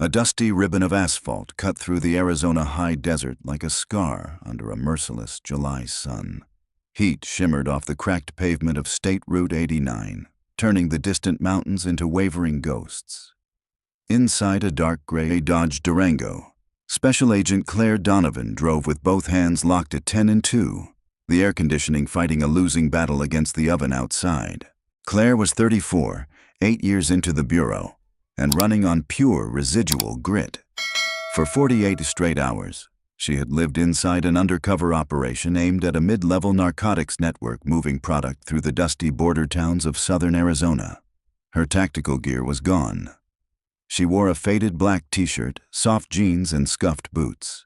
A dusty ribbon of asphalt cut through the Arizona high desert like a scar under a merciless July sun. Heat shimmered off the cracked pavement of State Route 89, turning the distant mountains into wavering ghosts. Inside a dark gray Dodge Durango, Special Agent Claire Donovan drove with both hands locked at 10 and 2, the air conditioning fighting a losing battle against the oven outside. Claire was 34, 8 years into the bureau, and running on pure residual grit. For 48 straight hours, she had lived inside an undercover operation aimed at a mid-level narcotics network moving product through the dusty border towns of southern Arizona. Her tactical gear was gone. She wore a faded black t-shirt, soft jeans, and scuffed boots.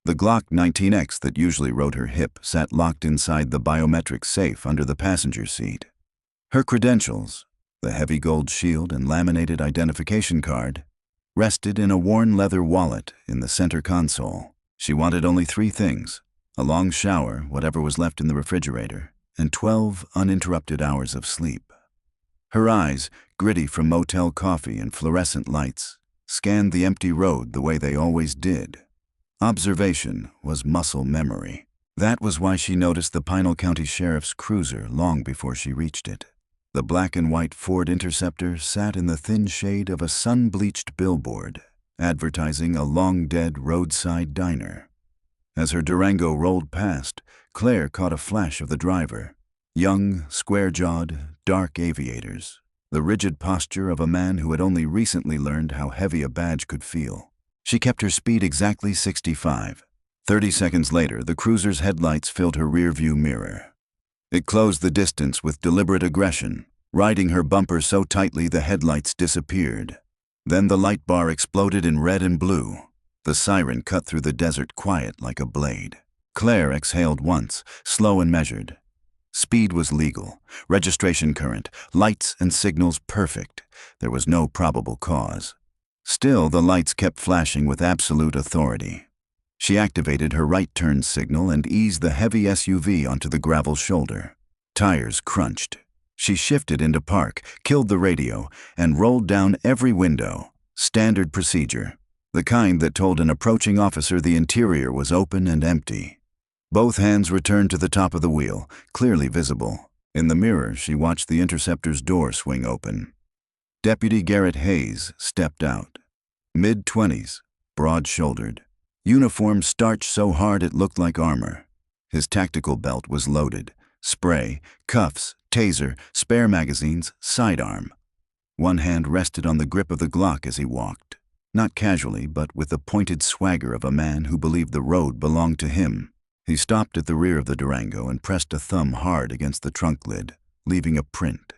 The Glock 19X that usually rode her hip sat locked inside the biometric safe under the passenger seat. Her credentials, the heavy gold shield and laminated identification card, rested in a worn leather wallet in the center console. She wanted only 3 things: a long shower, whatever was left in the refrigerator, and 12 uninterrupted hours of sleep. Her eyes, gritty from motel coffee and fluorescent lights, scanned the empty road the way they always did. Observation was muscle memory. That was why she noticed the Pinal County Sheriff's cruiser long before she reached it. The black and white Ford Interceptor sat in the thin shade of a sun-bleached billboard, advertising a long-dead roadside diner. As her Durango rolled past, Claire caught a flash of the driver. Young, square-jawed, dark aviators, the rigid posture of a man who had only recently learned how heavy a badge could feel. She kept her speed exactly 65. 30 seconds later, the cruiser's headlights filled her rearview mirror. It closed the distance with deliberate aggression, riding her bumper so tightly the headlights disappeared. Then the light bar exploded in red and blue. The siren cut through the desert quiet like a blade. Claire exhaled once, slow and measured. Speed was legal, registration current, lights and signals perfect. There was no probable cause. Still, the lights kept flashing with absolute authority. She activated her right turn signal and eased the heavy SUV onto the gravel shoulder. Tires crunched. She shifted into park, killed the radio, and rolled down every window. Standard procedure. The kind that told an approaching officer the interior was open and empty. Both hands returned to the top of the wheel, clearly visible. In the mirror, she watched the Interceptor's door swing open. Deputy Garrett Hayes stepped out. Mid-20s, broad-shouldered. Uniform starched so hard it looked like armor. His tactical belt was loaded. Spray, cuffs, taser, spare magazines, sidearm. One hand rested on the grip of the Glock as he walked. Not casually, but with the pointed swagger of a man who believed the road belonged to him. He stopped at the rear of the Durango and pressed a thumb hard against the trunk lid, leaving a print.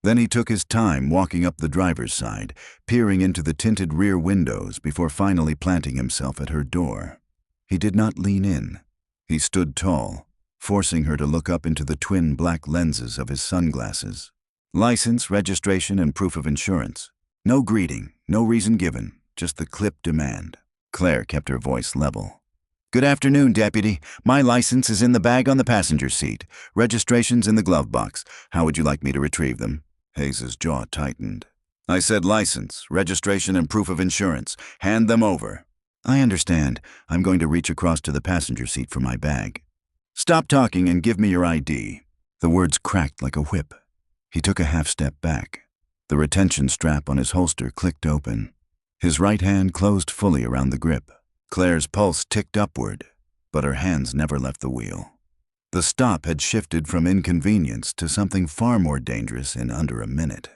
Then he took his time walking up the driver's side, peering into the tinted rear windows before finally planting himself at her door. He did not lean in. He stood tall, forcing her to look up into the twin black lenses of his sunglasses. License, registration, and proof of insurance. No greeting, no reason given, just the clipped demand. Claire kept her voice level. "Good afternoon, Deputy. My license is in the bag on the passenger seat. Registration's in the glove box. How would you like me to retrieve them?" Hayes's jaw tightened. "I said license, registration, and proof of insurance. Hand them over." "I understand. I'm going to reach across to the passenger seat for my bag." "Stop talking and give me your ID." The words cracked like a whip. He took a half-step back. The retention strap on his holster clicked open. His right hand closed fully around the grip. Claire's pulse ticked upward, but her hands never left the wheel. The stop had shifted from inconvenience to something far more dangerous in under a minute.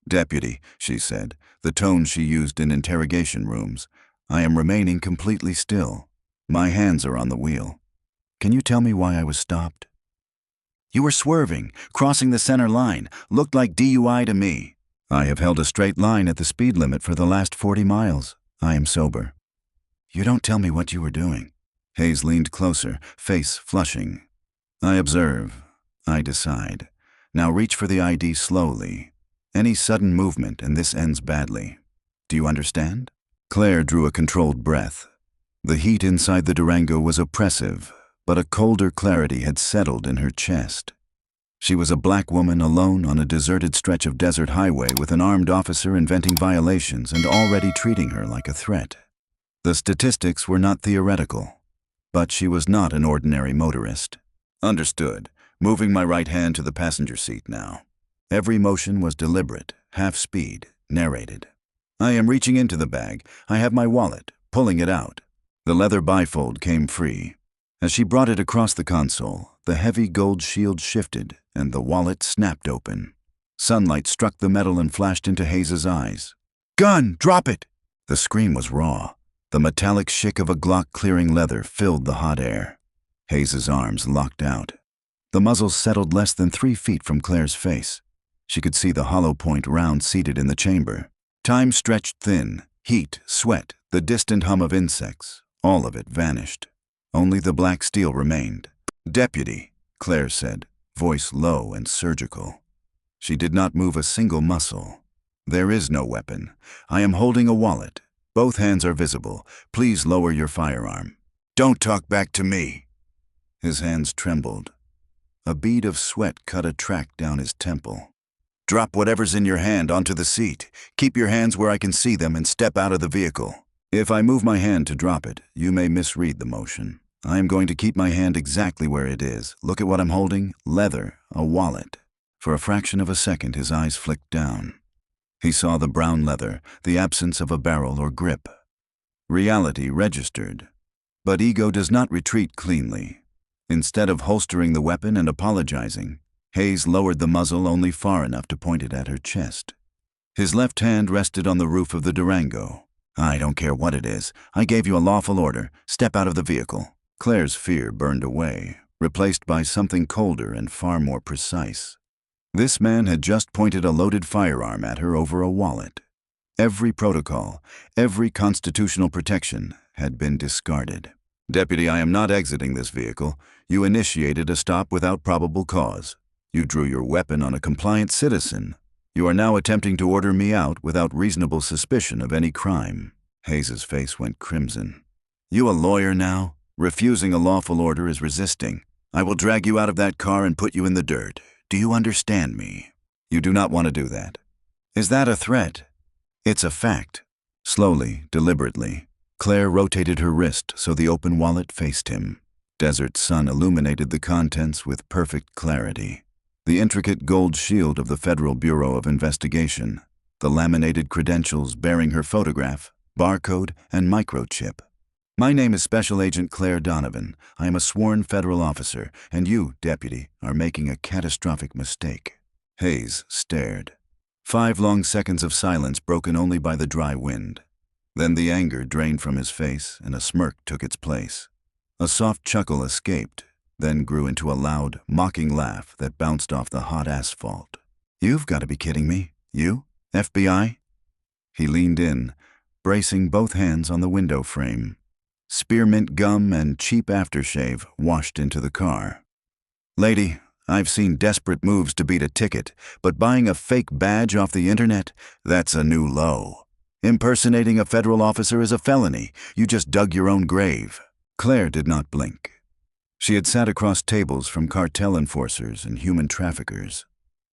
"Deputy," she said, the tone she used in interrogation rooms, "I am remaining completely still. My hands are on the wheel. Can you tell me why I was stopped?" "You were swerving, crossing the center line. Looked like DUI to me." "I have held a straight line at the speed limit for the last 40 miles. I am sober." "You don't tell me what you were doing." Hayes leaned closer, face flushing. "I observe. I decide. Now reach for the ID slowly. Any sudden movement and this ends badly. Do you understand?" Claire drew a controlled breath. The heat inside the Durango was oppressive, but a colder clarity had settled in her chest. She was a black woman alone on a deserted stretch of desert highway with an armed officer inventing violations and already treating her like a threat. The statistics were not theoretical, but she was not an ordinary motorist. Understood. Moving my right hand to the passenger seat now. Every motion was deliberate, half speed, narrated. I am reaching into the bag. I have my wallet, pulling it out. The leather bifold came free. As she brought it across the console, the heavy gold shield shifted and the wallet snapped open. Sunlight struck the metal and flashed into Hayes' eyes. "Gun! Drop it!" The scream was raw. The metallic shick of a Glock clearing leather filled the hot air. Hayes' arms locked out. The muzzle settled less than 3 feet from Claire's face. She could see the hollow point round seated in the chamber. Time stretched thin. Heat, sweat, the distant hum of insects. All of it vanished. Only the black steel remained. "Deputy," Claire said, voice low and surgical. She did not move a single muscle. "There is no weapon. I am holding a wallet. Both hands are visible. Please lower your firearm." "Don't talk back to me." His hands trembled. A bead of sweat cut a track down his temple. "Drop whatever's in your hand onto the seat. Keep your hands where I can see them and step out of the vehicle." If I move my hand to drop it, you may misread the motion. I am going to keep my hand exactly where it is. Look at what I'm holding. Leather, a wallet. For a fraction of a second, his eyes flicked down. He saw the brown leather, the absence of a barrel or grip. Reality registered. But ego does not retreat cleanly. Instead of holstering the weapon and apologizing, Hayes lowered the muzzle only far enough to point it at her chest. His left hand rested on the roof of the Durango. "I don't care what it is. I gave you a lawful order. Step out of the vehicle." Claire's fear burned away, replaced by something colder and far more precise. This man had just pointed a loaded firearm at her over a wallet. Every protocol, every constitutional protection had been discarded. "Deputy, I am not exiting this vehicle. You initiated a stop without probable cause. You drew your weapon on a compliant citizen. You are now attempting to order me out without reasonable suspicion of any crime." Hayes' face went crimson. "You a lawyer now? Refusing a lawful order is resisting. I will drag you out of that car and put you in the dirt. Do you understand me? You do not want to do that. Is that a threat? It's a fact." Slowly, deliberately, Claire rotated her wrist so the open wallet faced him. Desert sun illuminated the contents with perfect clarity. The intricate gold shield of the Federal Bureau of Investigation, the laminated credentials bearing her photograph, barcode, and microchip. "My name is Special Agent Claire Donovan. I am a sworn federal officer, and you, Deputy, are making a catastrophic mistake." Hayes stared. 5 long seconds of silence broken only by the dry wind. Then the anger drained from his face and a smirk took its place. A soft chuckle escaped, then grew into a loud, mocking laugh that bounced off the hot asphalt. "You've got to be kidding me. You? FBI?" He leaned in, bracing both hands on the window frame. Spearmint gum and cheap aftershave washed into the car. "Lady, I've seen desperate moves to beat a ticket, but buying a fake badge off the internet, that's a new low. Impersonating a federal officer is a felony. You just dug your own grave." Claire did not blink. She had sat across tables from cartel enforcers and human traffickers.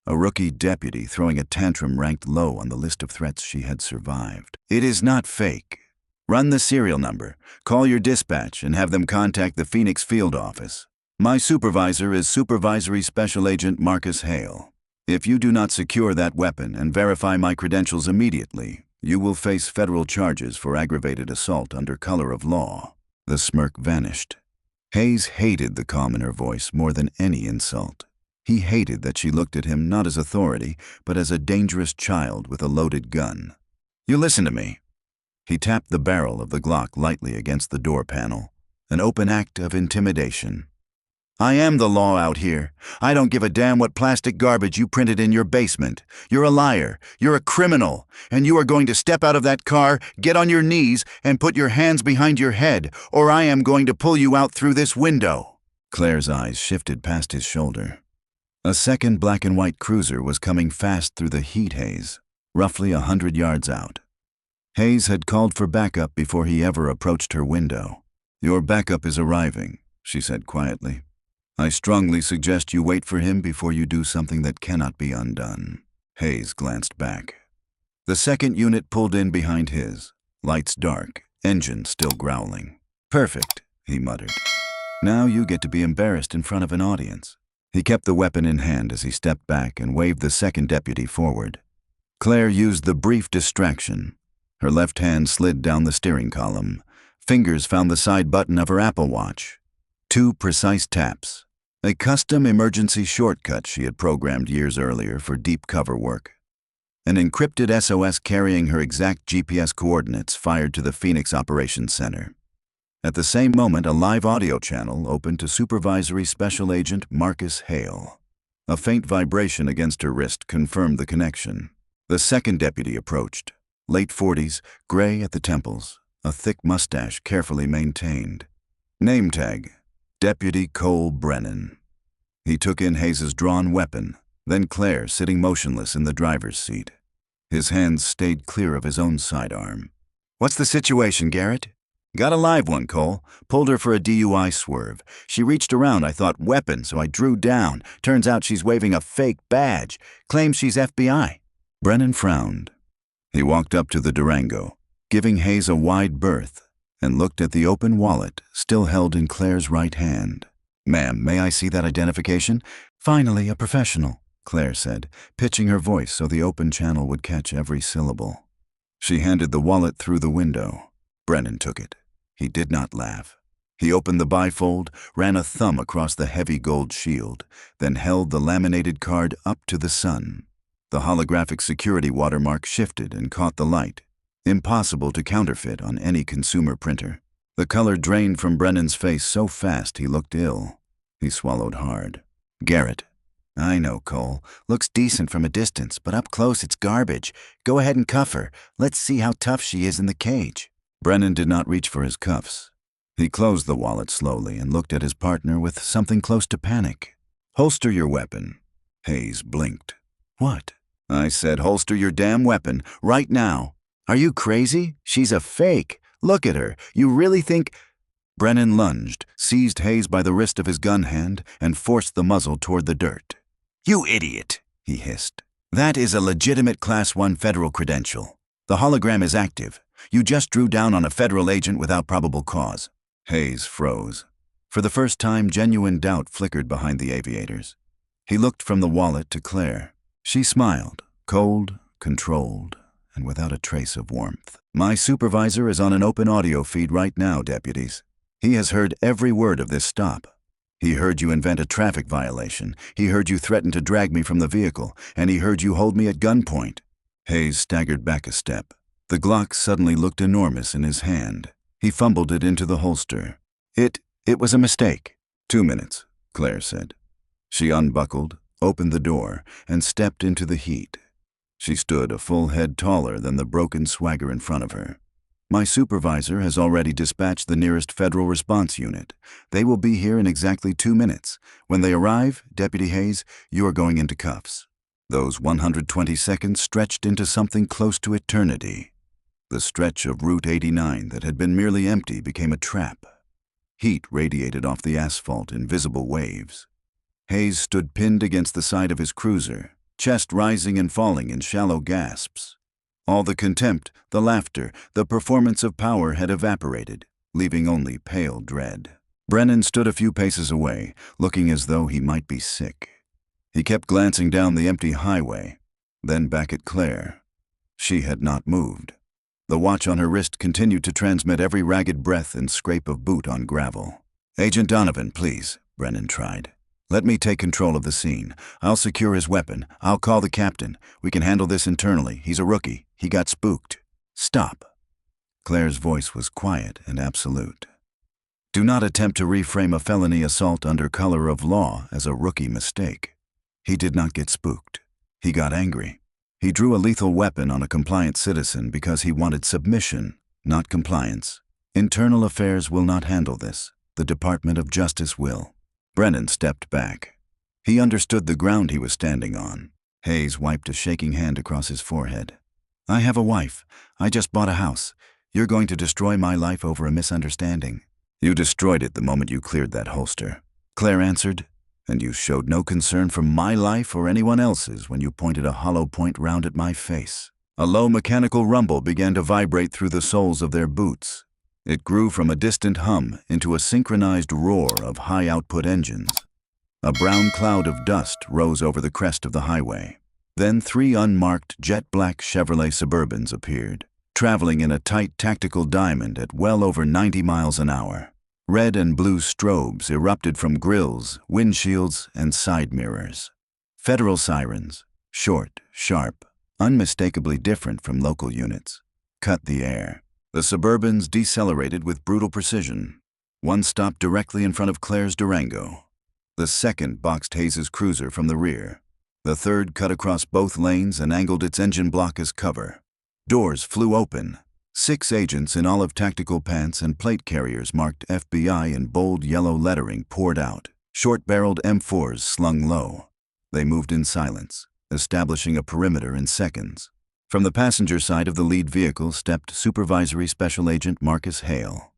A rookie deputy throwing a tantrum ranked low on the list of threats she had survived. "It is not fake. Run the serial number, call your dispatch, and have them contact the Phoenix field office. My supervisor is Supervisory Special Agent Marcus Hale. If you do not secure that weapon and verify my credentials immediately, you will face federal charges for aggravated assault under color of law." The smirk vanished. Hayes hated the calm in her voice more than any insult. He hated that she looked at him not as authority, but as a dangerous child with a loaded gun. "You listen to me." He tapped the barrel of the Glock lightly against the door panel, an open act of intimidation. "I am the law out here. I don't give a damn what plastic garbage you printed in your basement. You're a liar. You're a criminal. And you are going to step out of that car, get on your knees, and put your hands behind your head, or I am going to pull you out through this window." Claire's eyes shifted past his shoulder. A second black and white cruiser was coming fast through the heat haze, roughly 100 yards out. Hayes had called for backup before he ever approached her window. "Your backup is arriving," she said quietly. I strongly suggest you wait for him before you do something that cannot be undone. Hayes glanced back. The second unit pulled in behind his. Lights dark, engine still growling. Perfect, he muttered. Now you get to be embarrassed in front of an audience. He kept the weapon in hand as he stepped back and waved the second deputy forward. Claire used the brief distraction. Her left hand slid down the steering column. Fingers found the side button of her Apple Watch. 2 precise taps. A custom emergency shortcut she had programmed years earlier for deep cover work. An encrypted SOS carrying her exact GPS coordinates fired to the Phoenix Operations Center. At the same moment, a live audio channel opened to Supervisory Special Agent Marcus Hale. A faint vibration against her wrist confirmed the connection. The second deputy approached. Late 40s, gray at the temples, a thick mustache carefully maintained. Name tag, Deputy Cole Brennan. He took in Hayes's drawn weapon, then Claire sitting motionless in the driver's seat. His hands stayed clear of his own sidearm. "What's the situation, Garrett?" "Got a live one, Cole. Pulled her for a DUI swerve. She reached around, I thought weapon, so I drew down. Turns out she's waving a fake badge. Claims she's FBI. Brennan frowned. He walked up to the Durango, giving Hayes a wide berth, and looked at the open wallet still held in Claire's right hand. "Ma'am, may I see that identification?" "Finally, a professional," Claire said, pitching her voice so the open channel would catch every syllable. She handed the wallet through the window. Brennan took it. He did not laugh. He opened the bifold, ran a thumb across the heavy gold shield, then held the laminated card up to the sun. The holographic security watermark shifted and caught the light. Impossible to counterfeit on any consumer printer. The color drained from Brennan's face so fast he looked ill. He swallowed hard. "Garrett." "I know, Cole. Looks decent from a distance, but up close it's garbage. Go ahead and cuff her. Let's see how tough she is in the cage." Brennan did not reach for his cuffs. He closed the wallet slowly and looked at his partner with something close to panic. "Holster your weapon." Hayes blinked. "What?" "I said holster your damn weapon, right now." "Are you crazy? She's a fake. Look at her. You really think—" Brennan lunged, seized Hayes by the wrist of his gun hand, and forced the muzzle toward the dirt. "You idiot," he hissed. "That is a legitimate Class 1 federal credential. The hologram is active. You just drew down on a federal agent without probable cause." Hayes froze. For the first time, genuine doubt flickered behind the aviators. He looked from the wallet to Claire. She smiled, cold, controlled, and without a trace of warmth. "My supervisor is on an open audio feed right now, deputies. He has heard every word of this stop. He heard you invent a traffic violation. He heard you threaten to drag me from the vehicle, and he heard you hold me at gunpoint." Hayes staggered back a step. The Glock suddenly looked enormous in his hand. He fumbled it into the holster. It was a mistake." "2 minutes," Claire said. She unbuckled, opened the door, and stepped into the heat. She stood a full head taller than the broken swagger in front of her. "My supervisor has already dispatched the nearest federal response unit. They will be here in exactly 2 minutes. When they arrive, Deputy Hayes, you are going into cuffs." Those 120 seconds stretched into something close to eternity. The stretch of Route 89 that had been merely empty became a trap. Heat radiated off the asphalt in visible waves. Hayes stood pinned against the side of his cruiser, chest rising and falling in shallow gasps. All the contempt, the laughter, the performance of power had evaporated, leaving only pale dread. Brennan stood a few paces away, looking as though he might be sick. He kept glancing down the empty highway, then back at Claire. She had not moved. The watch on her wrist continued to transmit every ragged breath and scrape of boot on gravel. "Agent Donovan, please," Brennan tried. "Let me take control of the scene. I'll secure his weapon. I'll call the captain. We can handle this internally. He's a rookie. He got spooked." "Stop." Claire's voice was quiet and absolute. "Do not attempt to reframe a felony assault under color of law as a rookie mistake. He did not get spooked. He got angry. He drew a lethal weapon on a compliant citizen because he wanted submission, not compliance. Internal affairs will not handle this. The Department of Justice will." Brennan stepped back. He understood the ground he was standing on. Hayes wiped a shaking hand across his forehead. "I have a wife. I just bought a house. You're going to destroy my life over a misunderstanding." "You destroyed it the moment you cleared that holster." Claire answered, "and you showed no concern for my life or anyone else's when you pointed a hollow point round at my face." A low mechanical rumble began to vibrate through the soles of their boots. It grew from a distant hum into a synchronized roar of high-output engines. A brown cloud of dust rose over the crest of the highway. Then 3 unmarked jet-black Chevrolet Suburbans appeared, traveling in a tight tactical diamond at well over 90 miles an hour. Red and blue strobes erupted from grills, windshields, and side mirrors. Federal sirens, short, sharp, unmistakably different from local units, cut the air. The Suburbans decelerated with brutal precision. One stopped directly in front of Claire's Durango. The second boxed Hayes' cruiser from the rear. The third cut across both lanes and angled its engine block as cover. Doors flew open. 6 agents in olive tactical pants and plate carriers marked FBI in bold yellow lettering poured out. Short-barreled M4s slung low. They moved in silence, establishing a perimeter in seconds. From the passenger side of the lead vehicle stepped Supervisory Special Agent Marcus Hale,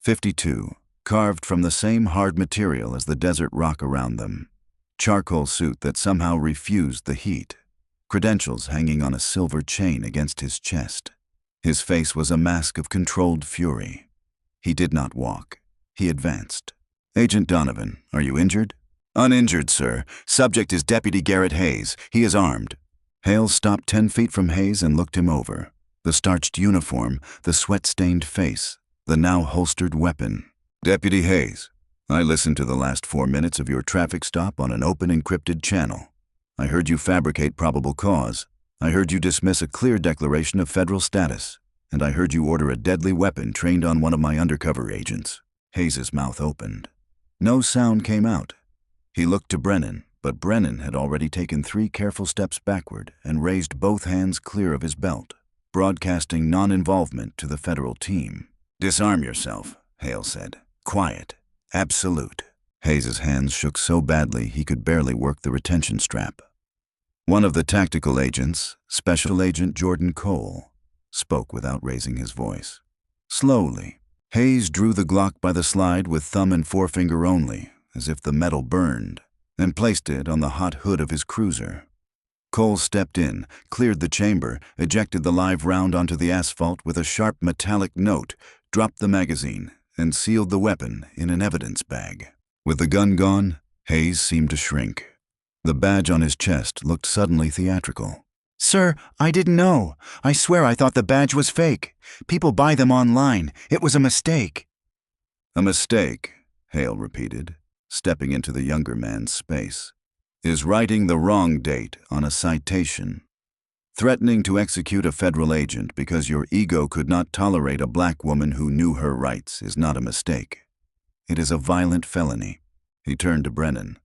52, carved from the same hard material as the desert rock around them. Charcoal suit that somehow refused the heat. Credentials hanging on a silver chain against his chest. His face was a mask of controlled fury. He did not walk. He advanced. "Agent Donovan, are you injured?" "Uninjured, sir. Subject is Deputy Garrett Hayes. He is armed." Hale stopped 10 feet from Hayes and looked him over. The starched uniform, the sweat-stained face, the now holstered weapon. "Deputy Hayes, I listened to the last 4 minutes of your traffic stop on an open encrypted channel. I heard you fabricate probable cause. I heard you dismiss a clear declaration of federal status. And I heard you order a deadly weapon trained on one of my undercover agents." Hayes' mouth opened. No sound came out. He looked to Brennan, but Brennan had already taken 3 careful steps backward and raised both hands clear of his belt, broadcasting non-involvement to the federal team. "Disarm yourself," Hale said. "Quiet. Absolute." Hayes' hands shook so badly he could barely work the retention strap. One of the tactical agents, Special Agent Jordan Cole, spoke without raising his voice. Slowly, Hayes drew the Glock by the slide with thumb and forefinger only, as if the metal burned, and placed it on the hot hood of his cruiser. Cole stepped in, cleared the chamber, ejected the live round onto the asphalt with a sharp metallic note, dropped the magazine, and sealed the weapon in an evidence bag. With the gun gone, Hayes seemed to shrink. The badge on his chest looked suddenly theatrical. "Sir, I didn't know. I swear I thought the badge was fake. People buy them online. It was a mistake." "A mistake," Hale repeated, stepping into the younger man's space, "is writing the wrong date on a citation. Threatening to execute a federal agent because your ego could not tolerate a black woman who knew her rights is not a mistake. It is a violent felony." He turned to Brennan.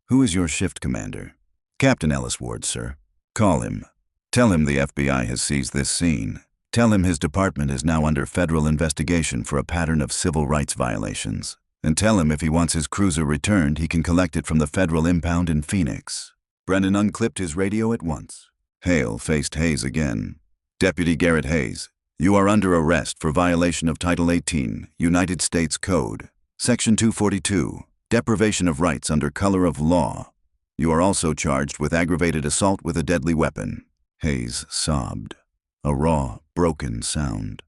"Who is your shift commander?" "Captain Ellis Ward, sir." "Call him. Tell him the FBI has seized this scene. Tell him his department is now under federal investigation for a pattern of civil rights violations. And tell him if he wants his cruiser returned, he can collect it from the federal impound in Phoenix." Brennan unclipped his radio at once. Hale faced Hayes again. "Deputy Garrett Hayes, you are under arrest for violation of Title 18, United States Code, Section 242, deprivation of rights under color of law. You are also charged with aggravated assault with a deadly weapon." Hayes sobbed, a raw, broken sound.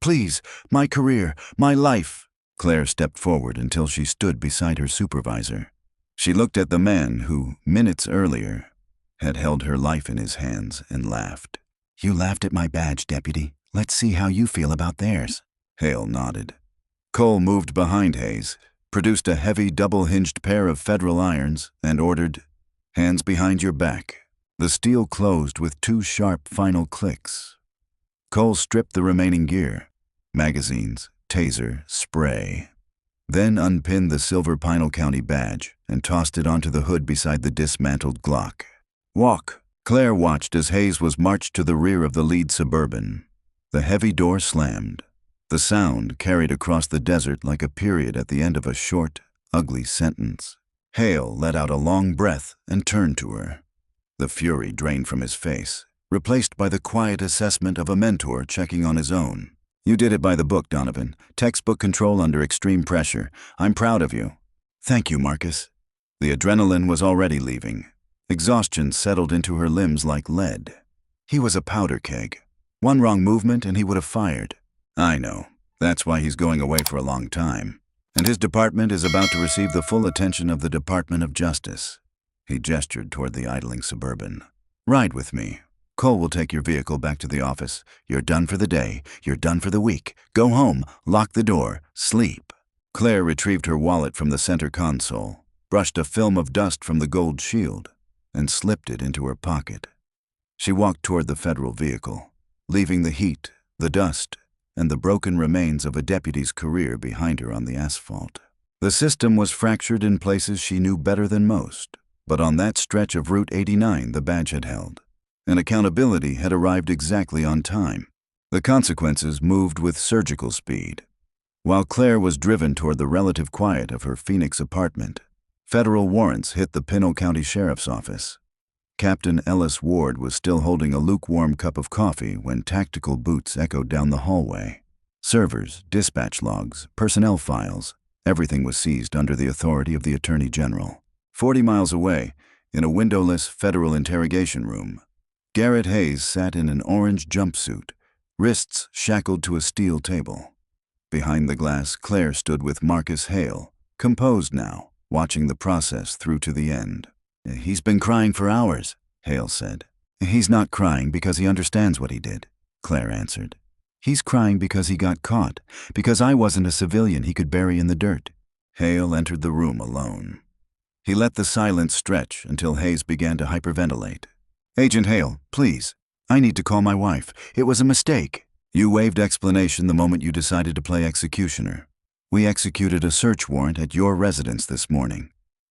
"Please, my career, my life." Claire stepped forward until she stood beside her supervisor. She looked at the man who, minutes earlier, had held her life in his hands and laughed. "You laughed at my badge, Deputy. Let's see how you feel about theirs." Hale nodded. Cole moved behind Hayes, produced a heavy double-hinged pair of federal irons, and ordered, "Hands behind your back." The steel closed with 2 sharp final clicks. Cole stripped the remaining gear, magazines, taser, spray, then unpinned the silver Pinal County badge and tossed it onto the hood beside the dismantled Glock. "Walk." Claire watched as Hayes was marched to the rear of the lead Suburban. The heavy door slammed. The sound carried across the desert like a period at the end of a short, ugly sentence. Hale let out a long breath and turned to her. The fury drained from his face, replaced by the quiet assessment of a mentor checking on his own. "You did it by the book, Donovan. Textbook control under extreme pressure. I'm proud of you." Thank you, Marcus. The adrenaline was already leaving. Exhaustion settled into her limbs like lead. He was a powder keg. One wrong movement and he would have fired. I know. That's why he's going away for a long time. And his department is about to receive the full attention of the Department of Justice. He gestured toward the idling Suburban. Ride with me. Cole will take your vehicle back to the office. You're done for the day. You're done for the week. Go home, lock the door, sleep. Claire retrieved her wallet from the center console, brushed a film of dust from the gold shield, and slipped it into her pocket. She walked toward the federal vehicle, leaving the heat, the dust, and the broken remains of a deputy's career behind her on the asphalt. The system was fractured in places she knew better than most, but on that stretch of Route 89 the badge had held, and accountability had arrived exactly on time. The consequences moved with surgical speed. While Claire was driven toward the relative quiet of her Phoenix apartment, federal warrants hit the Pinal County Sheriff's Office. Captain Ellis Ward was still holding a lukewarm cup of coffee when tactical boots echoed down the hallway. Servers, dispatch logs, personnel files, everything was seized under the authority of the Attorney General. 40 miles away, in a windowless federal interrogation room, Garrett Hayes sat in an orange jumpsuit, wrists shackled to a steel table. Behind the glass, Claire stood with Marcus Hale, composed now, watching the process through to the end. He's been crying for hours, Hale said. He's not crying because he understands what he did, Claire answered. He's crying because he got caught, because I wasn't a civilian he could bury in the dirt. Hale entered the room alone. He let the silence stretch until Hayes began to hyperventilate. Agent Hale, please. I need to call my wife. It was a mistake. You waived explanation the moment you decided to play executioner. We executed a search warrant at your residence this morning.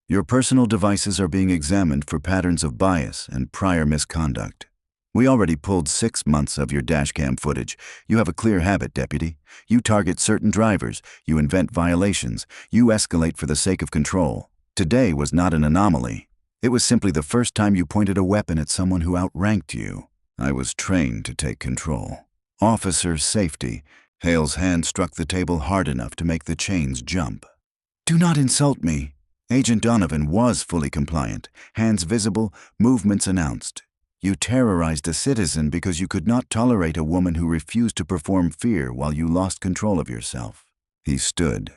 Your personal devices are being examined for patterns of bias and prior misconduct. We already pulled 6 months of your dashcam footage. You have a clear habit, Deputy. You target certain drivers. You invent violations. You escalate for the sake of control. Today was not an anomaly. It was simply the first time you pointed a weapon at someone who outranked you. I was trained to take control. Officer safety. Hale's hand struck the table hard enough to make the chains jump. Do not insult me. Agent Donovan was fully compliant, hands visible, movements announced. You terrorized a citizen because you could not tolerate a woman who refused to perform fear while you lost control of yourself. He stood.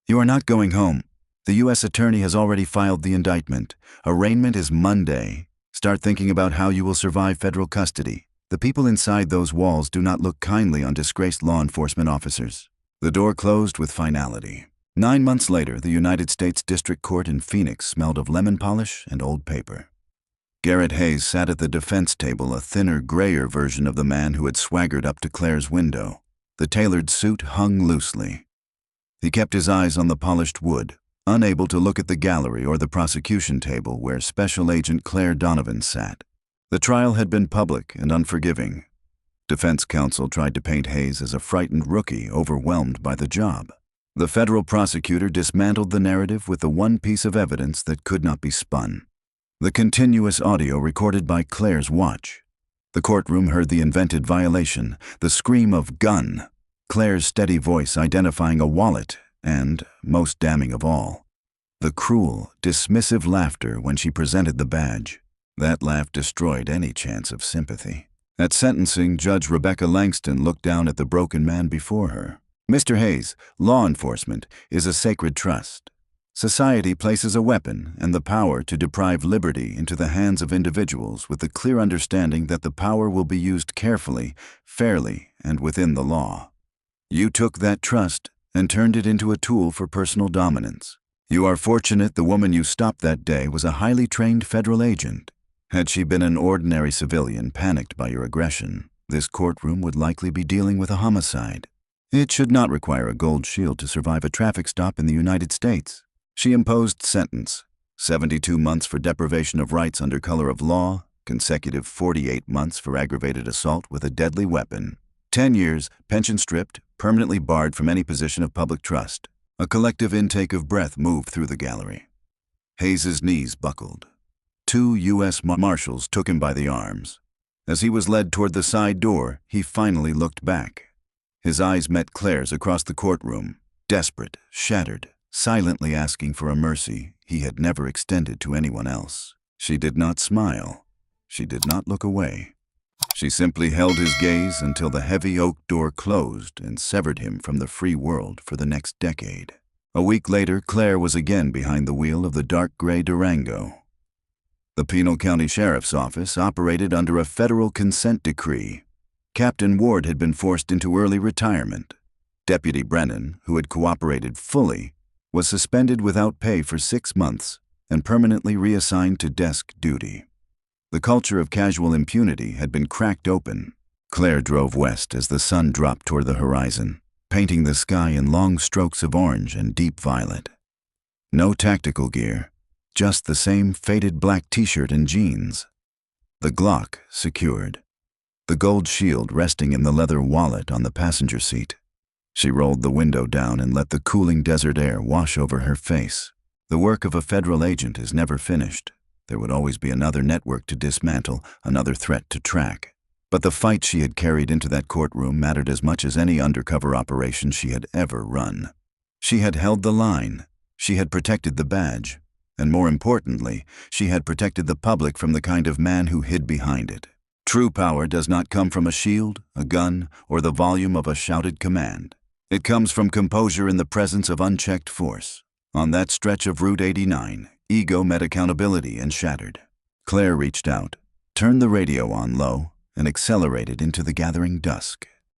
You are not going home. The U.S. Attorney has already filed the indictment. Arraignment is Monday. Start thinking about how you will survive federal custody. The people inside those walls do not look kindly on disgraced law enforcement officers. The door closed with finality. 9 months later, the United States District Court in Phoenix smelled of lemon polish and old paper. Garrett Hayes sat at the defense table, a thinner, grayer version of the man who had swaggered up to Claire's window. The tailored suit hung loosely. He kept his eyes on the polished wood, unable to look at the gallery or the prosecution table where Special Agent Claire Donovan sat. The trial had been public and unforgiving. Defense counsel tried to paint Hayes as a frightened rookie overwhelmed by the job. The federal prosecutor dismantled the narrative with the one piece of evidence that could not be spun: the continuous audio recorded by Claire's watch. The courtroom heard the invented violation, the scream of gun, Claire's steady voice identifying a wallet, and, most damning of all, the cruel, dismissive laughter when she presented the badge. That laugh destroyed any chance of sympathy. At sentencing, Judge Rebecca Langston looked down at the broken man before her. Mr. Hayes, law enforcement is a sacred trust. Society places a weapon and the power to deprive liberty into the hands of individuals with the clear understanding that the power will be used carefully, fairly, and within the law. You took that trust and turned it into a tool for personal dominance. You are fortunate the woman you stopped that day was a highly trained federal agent. Had she been an ordinary civilian panicked by your aggression, this courtroom would likely be dealing with a homicide. It should not require a gold shield to survive a traffic stop in the United States. She imposed sentence: 72 months for deprivation of rights under color of law, consecutive 48 months for aggravated assault with a deadly weapon, 10 years, pension stripped, permanently barred from any position of public trust. A collective intake of breath moved through the gallery. Hayes's knees buckled. 2 U.S. Marshals took him by the arms. As he was led toward the side door, he finally looked back. His eyes met Claire's across the courtroom, desperate, shattered, silently asking for a mercy he had never extended to anyone else. She did not smile. She did not look away. She simply held his gaze until the heavy oak door closed and severed him from the free world for the next decade. A week later, Claire was again behind the wheel of the dark gray Durango. The Pinal County Sheriff's Office operated under a federal consent decree. Captain Ward had been forced into early retirement. Deputy Brennan, who had cooperated fully, was suspended without pay for 6 months and permanently reassigned to desk duty. The culture of casual impunity had been cracked open. Claire drove west as the sun dropped toward the horizon, painting the sky in long strokes of orange and deep violet. No tactical gear, just the same faded black t-shirt and jeans. The Glock secured, the gold shield resting in the leather wallet on the passenger seat. She rolled the window down and let the cooling desert air wash over her face. The work of a federal agent is never finished. There would always be another network to dismantle, another threat to track. But the fight she had carried into that courtroom mattered as much as any undercover operation she had ever run. She had held the line. She had protected the badge. And more importantly, she had protected the public from the kind of man who hid behind it. True power does not come from a shield, a gun, or the volume of a shouted command. It comes from composure in the presence of unchecked force. On that stretch of Route 89, ego met accountability and shattered. Claire reached out, turned the radio on low, and accelerated into the gathering dusk.